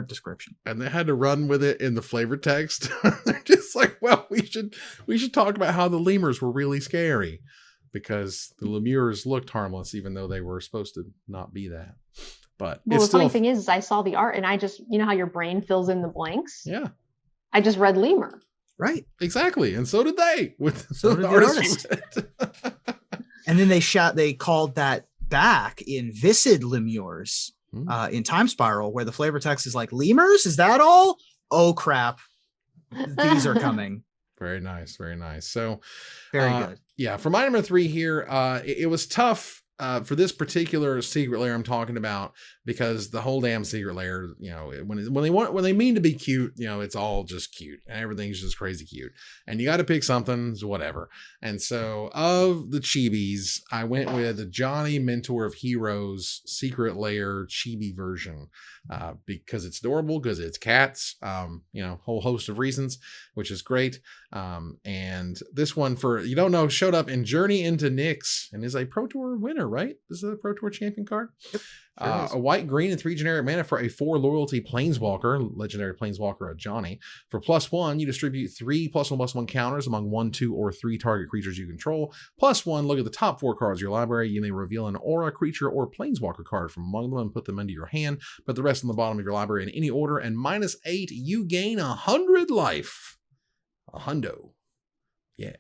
description. And they had to run with it in the flavor text. They're just like, well, we should talk about how the lemurs were really scary, because the lemurs looked harmless, even though they were supposed to not be that. But well, the funny thing is I saw the art and I just, you know how your brain fills in the blanks? Yeah. I just read lemur. Right. Exactly. And so did they. So did the artist. And then they called that back in Viscid Lemurs in Time Spiral, where the flavor text is like, lemurs? Is that all? Oh, crap. These are coming. Very nice. Very nice. So very good. Yeah. For my number 3 here, it was tough for this particular secret lair I'm talking about, because the whole damn secret lair, you know, when they mean to be cute, you know, it's all just cute. Everything's just crazy cute, and you got to pick something, whatever. And so of the chibis, I went with the Johnny Mentor of Heroes secret lair chibi version, because it's adorable, because it's cats, you know, whole host of reasons, which is great. And this one, for you don't know, showed up in Journey into Nyx and is a Pro Tour winner, right? This is a Pro Tour champion card. Yep, sure a white, green, and 3 generic mana for a 4 loyalty planeswalker, legendary planeswalker of Johnny. For +1, you distribute 3 +1/+1 counters among 1, 2, or 3 target creatures you control. +1, look at the top 4 cards of your library. You may reveal an aura, creature, or planeswalker card from among them and put them into your hand. Put the rest on the bottom of your library in any order. And -8, you gain 100 life. A hundo. Yeah.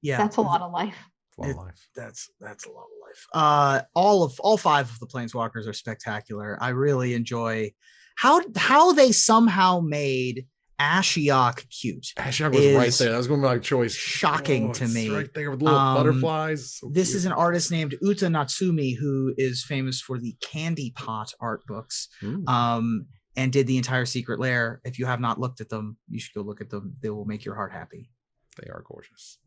Yeah. That's a lot of life. A lot of life. That's a lot of life. All 5 of the planeswalkers are spectacular. I really enjoy how they somehow made Ashiok cute. Ashiok was right there. That was going to be my choice. Shocking to me. Right there with little butterflies. So this cute. is an artist named Uta Natsumi, who is famous for the Candy Pot art books. And did the entire secret lair. If you have not looked at them, you should go look at them. They will make your heart happy. They are gorgeous.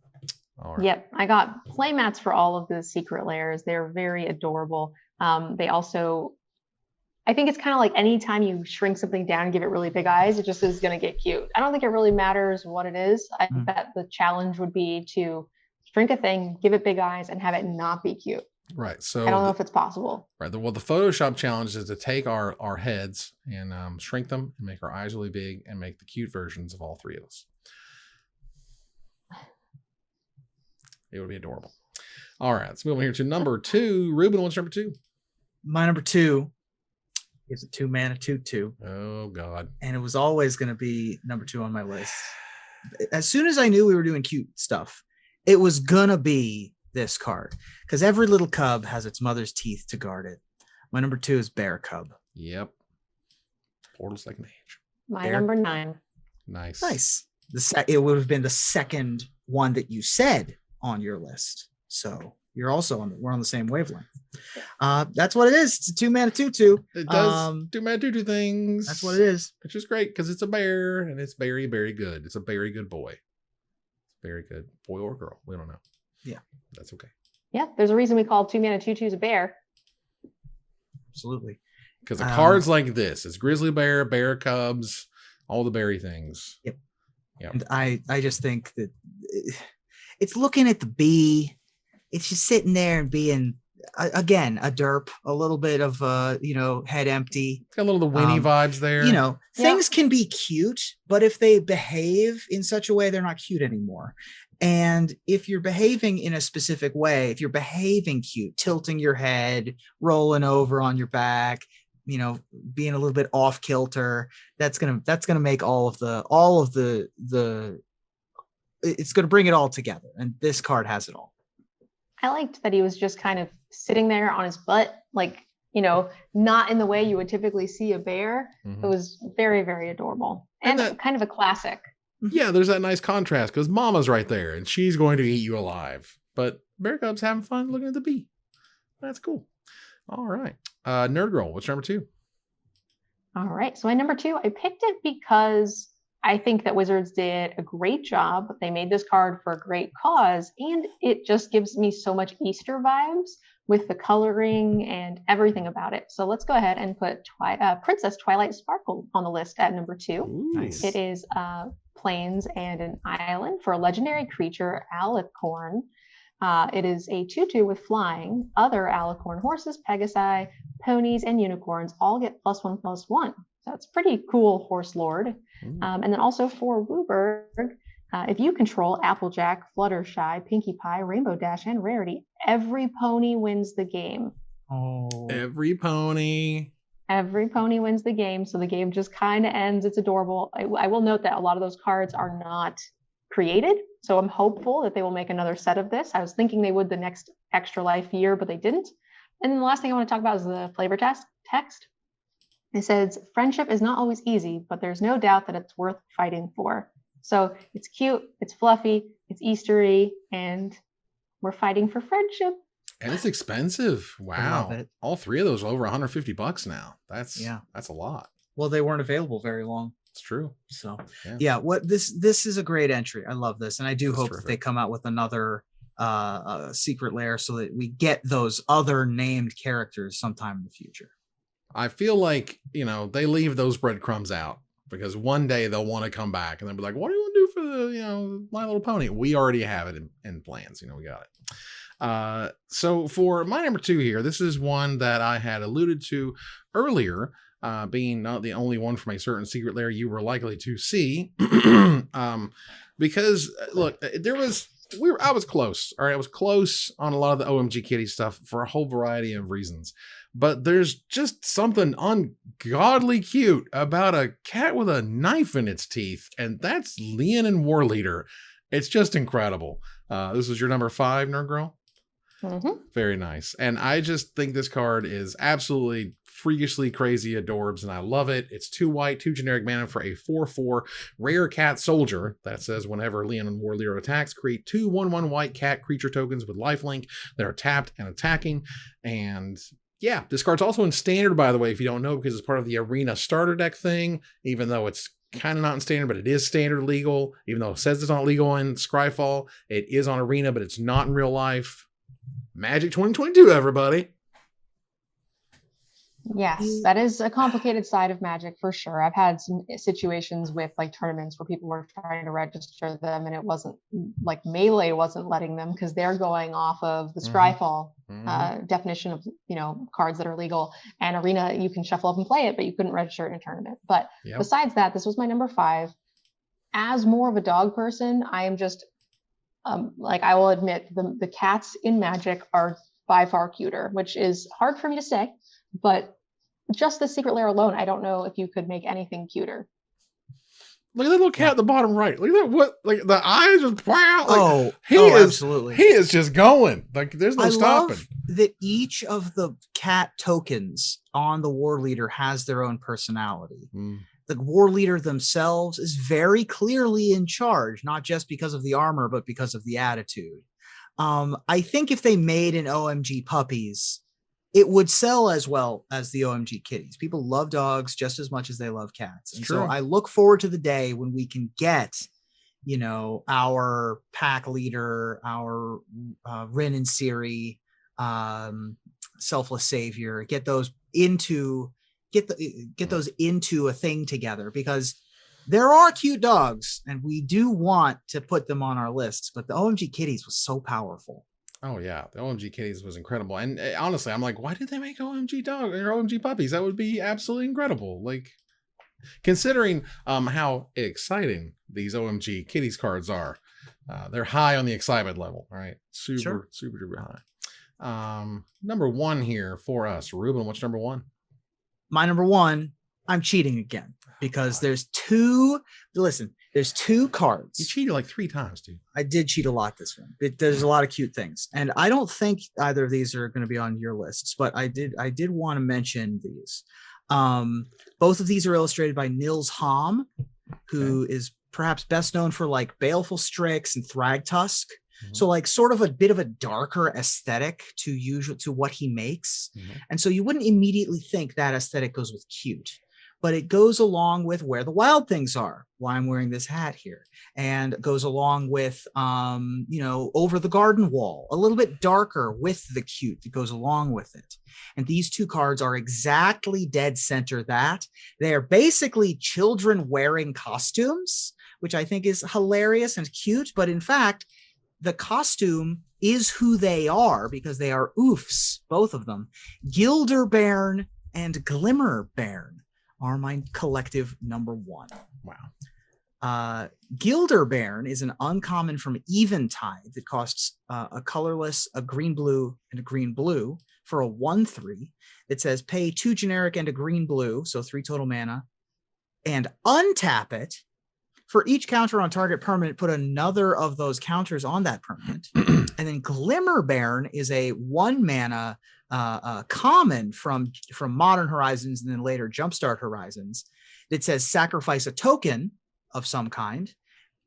All right. Yep, I got playmats for all of the secret lairs. They're very adorable. They also, I think it's kind of like anytime you shrink something down and give it really big eyes, it just is going to get cute. I don't think it really matters what it is. I think that the challenge would be to shrink a thing, give it big eyes, and have it not be cute. Right. So I don't know if it's possible. Right. Well, the Photoshop challenge is to take our heads and shrink them and make our eyes really big and make the cute versions of all 3 of us. It would be adorable. All right. Let's move on here to number 2. Ruben, what's number 2? My number 2 is a 2-mana 2/2. Oh, God. And it was always going to be number 2 on my list. As soon as I knew we were doing cute stuff, it was going to be this card, because every little cub has its mother's teeth to guard it. My number 2 is Bear Cub. Yep. Portal Second Age. My number 9. Nice. It would have been the second one that you said on your list. So you're also we're on the same wavelength. That's what it is. It's a 2-mana 2/2. It does 2-mana 2/2 things. That's what it is. Which is great, because it's a bear and it's very, very good. It's a very good boy. Very good boy or girl. We don't know. Yeah. That's okay. Yeah, there's a reason we call 2-mana 2/2s a bear. Absolutely. Because the cards like this, it's grizzly bear, bear cubs, all the berry things. Yep. And I just think that it's looking at the bee. It's just sitting there and being, again, a derp, a little bit of, head empty. It's got a little of the Winnie vibes there. Things can be cute, but if they behave in such a way, they're not cute anymore. And if you're behaving in a specific way, if you're behaving cute, tilting your head, rolling over on your back, being a little bit off kilter, that's gonna make all of the it's gonna bring it all together. And this card has it all. I liked that he was just kind of sitting there on his butt, not in the way you would typically see a bear. It was very, very adorable and kind of a classic. Yeah, there's that nice contrast, because Mama's right there and she's going to eat you alive. But Bear Cub's having fun looking at the bee. That's cool. All right. Nerd Girl, what's number 2? All right. So my number 2, I picked it because I think that Wizards did a great job. They made this card for a great cause, and it just gives me so much Easter vibes with the coloring and everything about it. So let's go ahead and put Princess Twilight Sparkle on the list at number 2. Ooh. Nice. It is plains and an island for a legendary creature, Alicorn. It is a 2/2 with flying. Other Alicorn horses, Pegasi, ponies, and unicorns all get +1/+1. So that's pretty cool, Horse Lord. And then also for Wooburg, if you control Applejack, Fluttershy, Pinkie Pie, Rainbow Dash, and Rarity, every pony wins the game. Oh, Every pony. Every pony wins the game. So the game just kind of ends. It's adorable. I will note that a lot of those cards are not created. So I'm hopeful that they will make another set of this. I was thinking they would the next Extra Life year, but they didn't. And then the last thing I want to talk about is the flavor text. It says, friendship is not always easy, but there's no doubt that it's worth fighting for. So it's cute, it's fluffy, it's Eastery, and we're fighting for friendship. And it's expensive. I Wow. love it. All 3 of those are over $150 now. That's a lot. Well, they weren't available very long. It's true. So Yeah. what this is a great entry. I love this. And I do That's hope terrific. that they come out with another secret lair so that we get those other named characters sometime in the future. I feel like, they leave those breadcrumbs out because one day they'll want to come back and they'll be like, what do you want to do for the, My Little Pony? We already have it in plans. We got it. So for my number 2 here, this is one that I had alluded to earlier, being not the only one from a certain secret lair you were likely to see. Because look, I was close. All right. I was close on a lot of the OMG Kitty stuff for a whole variety of reasons. But there's just something ungodly cute about a cat with a knife in its teeth. And that's Leonin War Leader. It's just incredible. This is your number 5, Nerd Girl. Mm-hmm. Very nice. And I just think this card is absolutely freakishly crazy adorbs, and I love it. It's 2 white, 2 generic mana for a 4/4 rare cat soldier that says whenever Leonin War Leader attacks, create 2 1/1 white cat creature tokens with lifelink that are tapped and attacking. And yeah, this card's also in standard, by the way, if you don't know, because it's part of the arena starter deck thing, even though it's kind of not in standard, but it is standard legal. Even though it says it's not legal in Scryfall, it is on arena, but it's not in real life. Magic 2022, everybody. Yes, that is a complicated side of Magic for sure. I've had some situations with like tournaments where people were trying to register them and it wasn't like Melee wasn't letting them because they're going off of the Scryfall definition of, cards that are legal, and Arena, you can shuffle up and play it, but you couldn't register it in a tournament. But besides that, this was my number 5. As more of a dog person, I am just I will admit the cats in Magic are by far cuter, which is hard for me to say. But just the secret lair alone, I don't know if you could make anything cuter. Look at that little cat at the bottom right. Look at that, what, like the eyes just wow. Absolutely. He is just going. Like there's no stopping. Love that each of the cat tokens on the war leader has their own personality. The war leader themselves is very clearly in charge, not just because of the armor, but because of the attitude. I think if they made an OMG puppies, it would sell as well as the OMG kitties. People love dogs just as much as they love cats. And so I look forward to the day when we can get, our pack leader, our Rin and Siri, Selfless Savior, get those into a thing together, because there are cute dogs and we do want to put them on our lists, but the OMG kitties was so powerful. Oh yeah, the OMG kitties was incredible. And honestly, I'm like, why did they make OMG dog or OMG puppies? That would be absolutely incredible. Like, considering how exciting these OMG kitties cards are, they're high on the excitement level. All right, super duper high. Number 1 here for us, Ruben. What's number 1? My number 1. I'm cheating again because there's 2 cards. You cheated like 3 times, dude. I did cheat a lot this one. There's a lot of cute things. And I don't think either of these are going to be on your lists, but I did want to mention these. Both of these are illustrated by Nils Hom, who is perhaps best known for like Baleful Strix and Thragtusk. So like sort of a bit of a darker aesthetic to what he makes. And so you wouldn't immediately think that aesthetic goes with cute. but it goes along with where the wild things are, why I'm wearing this hat here, and goes along with, over the garden wall, a little bit darker with the cute that goes along with it. And these two cards are exactly dead center that. They are basically children wearing costumes, which I think is hilarious and cute. But in fact, the costume is who they are because they are oofs, both of them. Gilderbairn and Glimmerbairn are my collective number one. Wow. Gilderbairn is an uncommon from Eventide that costs a colorless, a green blue, and a green blue for a 1/3. It says pay 2 generic and a green blue, so 3 total mana, and untap it. For each counter on target permanent, put another of those counters on that permanent. And then Glimmerbairn is a 1 mana common from Modern Horizons and then later Jumpstart Horizons. It says sacrifice a token of some kind.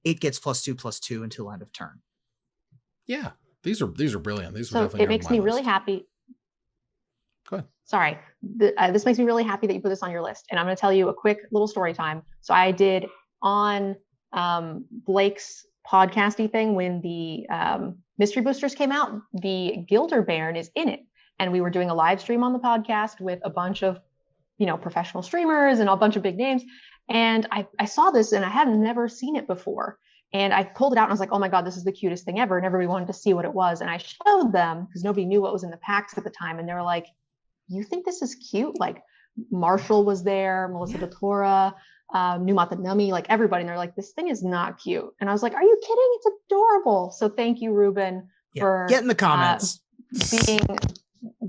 It gets +2/+2 until end of turn. Yeah, these are brilliant. These so definitely it makes me really happy. Go ahead. Sorry, this makes me really happy that you put this on your list. And I'm going to tell you a quick little story time. So I did on Blake's podcasty thing when the mystery boosters came out. The Gilderbairn is in it, and we were doing a live stream on the podcast with a bunch of professional streamers and a bunch of big names. And I saw this and I had never seen it before. And I pulled it out and I was like, oh my God, this is the cutest thing ever. And everybody wanted to see what it was. And I showed them because nobody knew what was in the packs at the time. And they were like, you think this is cute? Like Marshall was there, Melissa DeTora, Numat the Nummy, like everybody. And they're like, this thing is not cute. And I was like, are you kidding? It's adorable. So thank you, Ruben, for get in the comments.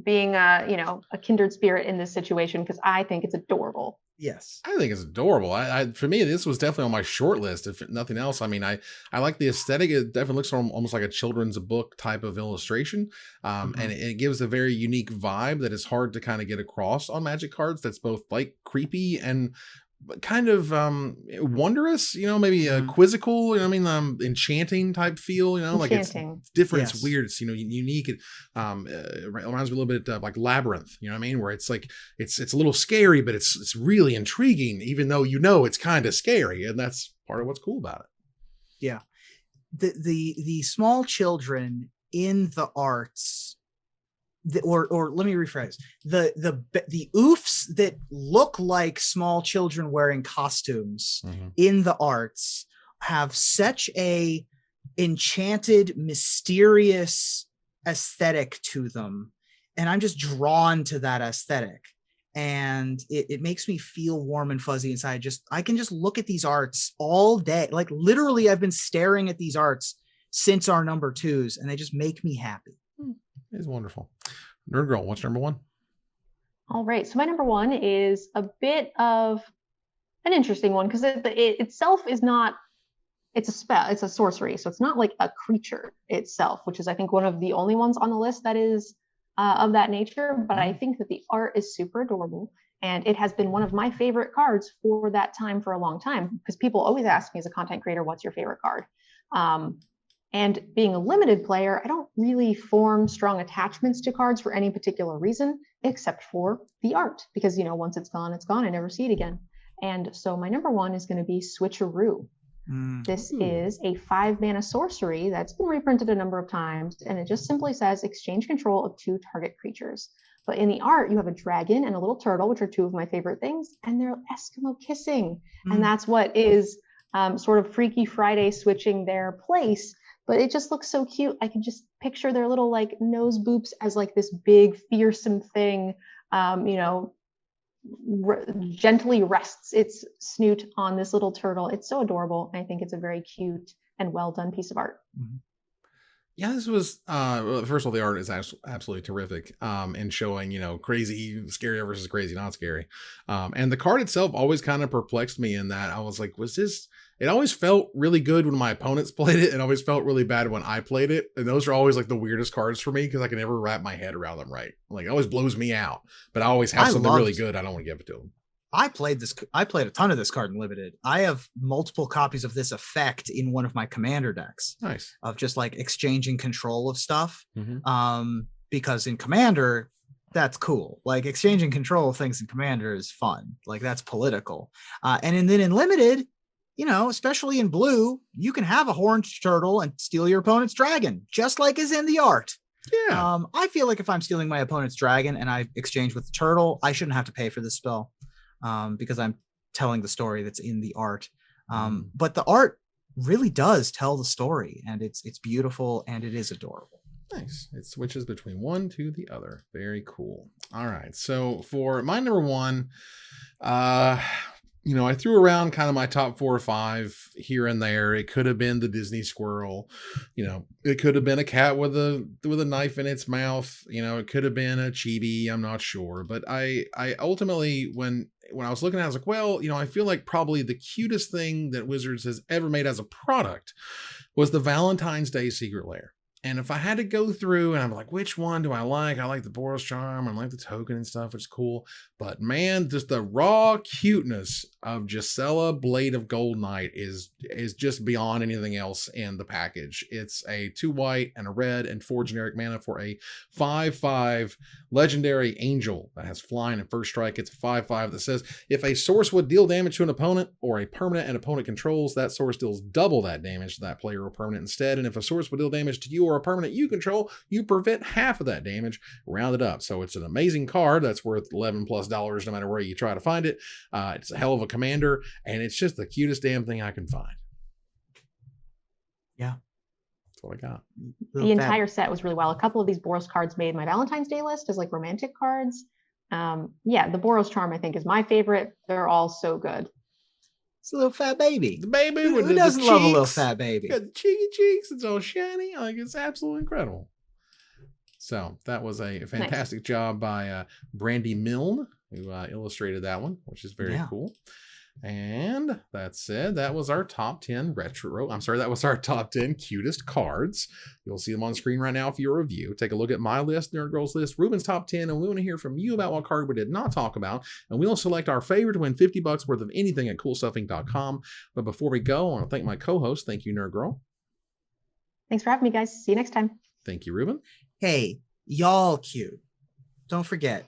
Being a kindred spirit in this situation, because I think it's adorable. Yes, I think it's adorable. For me, this was definitely on my short list, if nothing else. I mean, I like the aesthetic. It definitely looks almost like a children's book type of illustration, and it gives a very unique vibe that is hard to kind of get across on Magic cards. That's both like creepy and kind of wondrous, maybe quizzical, enchanting type feel, like it's different, it's weird, it's unique. It reminds me a little bit of like Labyrinth, where it's like it's a little scary, but it's really intriguing, even though it's kind of scary, and that's part of what's cool about it. Yeah, the small children in the arts, or let me rephrase, the oofs that look like small children wearing costumes in the arts have such a enchanted, mysterious aesthetic to them, and I'm just drawn to that aesthetic, and it makes me feel warm and fuzzy inside. I can just look at these arts all day, like literally I've been staring at these arts since our number 2s, and they just make me happy. It's wonderful. Nerd Girl, what's number 1? All right. So my number 1 is a bit of an interesting one because it itself is not, it's a spell, it's a sorcery. So it's not like a creature itself, which is, I think, one of the only ones on the list that is of that nature. But I think that the art is super adorable. And it has been one of my favorite cards for that time for a long time, because people always ask me as a content creator, what's your favorite card? And being a limited player, I don't really form strong attachments to cards for any particular reason, except for the art, because, once it's gone, it's gone. I never see it again. And so my number 1 is going to be Switcheroo. This is a 5 mana sorcery that's been reprinted a number of times, and it just simply says exchange control of 2 target creatures. But in the art, you have a dragon and a little turtle, which are 2 of my favorite things, and they're Eskimo kissing. And that's what is sort of Freaky Friday switching their place. But it just looks so cute. I can just picture their little like nose boops as like this big fearsome thing, gently rests its snoot on this little turtle. It's so adorable. I think it's a very cute and well done piece of art. Yeah, this was first of all, the art is absolutely terrific, in showing crazy scary versus crazy not scary, and the card itself always kind of perplexed me in that I was like, was this? It always felt really good when my opponents played it, and always felt really bad when I played it. And those are always like the weirdest cards for me because I can never wrap my head around them right. Like it always blows me out, but I always have something really good. I don't want to give it to them. I played a ton of this card in Limited. I have multiple copies of this effect in one of my commander decks. Nice. Of just like exchanging control of stuff. Because in Commander, that's cool. Like exchanging control of things in Commander is fun. Like that's political. And then in limited, especially in blue, you can have a horned turtle and steal your opponent's dragon, just like is in the art. Yeah. I feel like if I'm stealing my opponent's dragon and I exchange with the turtle, I shouldn't have to pay for this spell because I'm telling the story that's in the art. But the art really does tell the story, and it's beautiful and it is adorable. Nice. It switches between one to the other. Very cool. All right. So for my number one, I threw around kind of my top 4 or 5 here and there. It could have been the Disney squirrel. It could have been a cat with a knife in its mouth. It could have been a chibi. I'm not sure. But I ultimately, when I was looking at it, I was like, well, I feel like probably the cutest thing that Wizards has ever made as a product was the Valentine's Day Secret Lair. And if I had to go through and I'm like, which one do I like? I like the Boros Charm. I like the token and stuff, which is cool. But man, just the raw cuteness of Gisela, Blade of Gold Knight is just beyond anything else in the package. It's a 2 white and a red and 4 generic mana for a 5/5 legendary angel that has flying and first strike. It's a 5/5 that says if a source would deal damage to an opponent or a permanent an opponent controls, that source deals double that damage to that player or permanent instead. And if a source would deal damage to you or a permanent you control, you prevent half of that damage, rounded up. So it's an amazing card that's worth $11+ no matter where you try to find it. It's a hell of a commander, and it's just the cutest damn thing I can find. Yeah. That's what I got. The entire set was really well. A couple of these Boros cards made my Valentine's Day list as like romantic cards. The Boros Charm I think is my favorite. They're all so good. It's a little fat baby. The baby Who with doesn't the love cheeks. a little fat baby? Got the cheeky cheeks. It's all shiny. Like, it's absolutely incredible. So that was a fantastic job by Brandy Milne, who illustrated that one, which is very cool. And that said, that was our top 10 that was our top 10 cutest cards. You'll see them on screen right now for your review. Take a look at my list, Nerd Girl's list, Ruben's top 10, and we want to hear from you about what card we did not talk about. And we'll select our favorite to win $50 worth of anything at CoolStuffInc.com. But before we go, I want to thank my co-host. Thank you, Nerd Girl. Thanks for having me, guys. See you next time. Thank you, Ruben. Hey, y'all cute. Don't forget,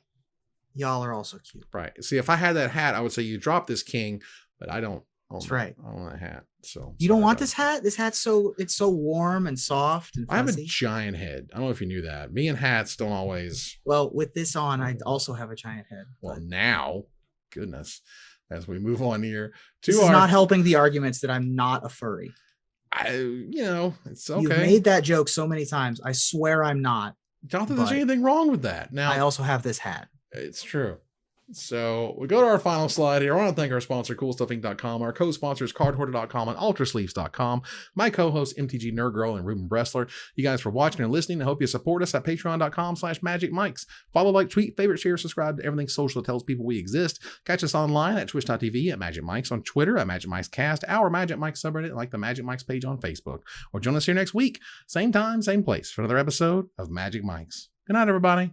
y'all are also cute. Right. See, if I had that hat, I would say you drop this king, but I don't. That's right. I don't want a hat. So you don't want this hat? This hat's so warm and soft and fuzzy. I have a giant head. I don't know if you knew that. Me and hats don't always. Well, with this on, I also have a giant head. Well, now, goodness, as we move on here this is not helping the arguments that I'm not a furry. It's okay. You've made that joke so many times. I swear I'm not. Don't think there's anything wrong with that. Now, I also have this hat. It's true. So we go to our final slide here. I want to thank our sponsor, CoolStuffInc.com, our co-sponsors, CardHoarder.com and UltraSleeves.com, my co-host, MTG Nerd Girl and Ruben Bressler. You guys for watching and listening. I hope you support us at Patreon.com/MagicMikes. Follow, like, tweet, favorite, share, subscribe to everything social that tells people we exist. Catch us online at Twitch.tv at Magic Mikes, on Twitter at Magic Mikes Cast, our Magic Mikes subreddit, like the Magic Mikes page on Facebook. Or join us here next week, same time, same place, for another episode of Magic Mikes. Good night, everybody.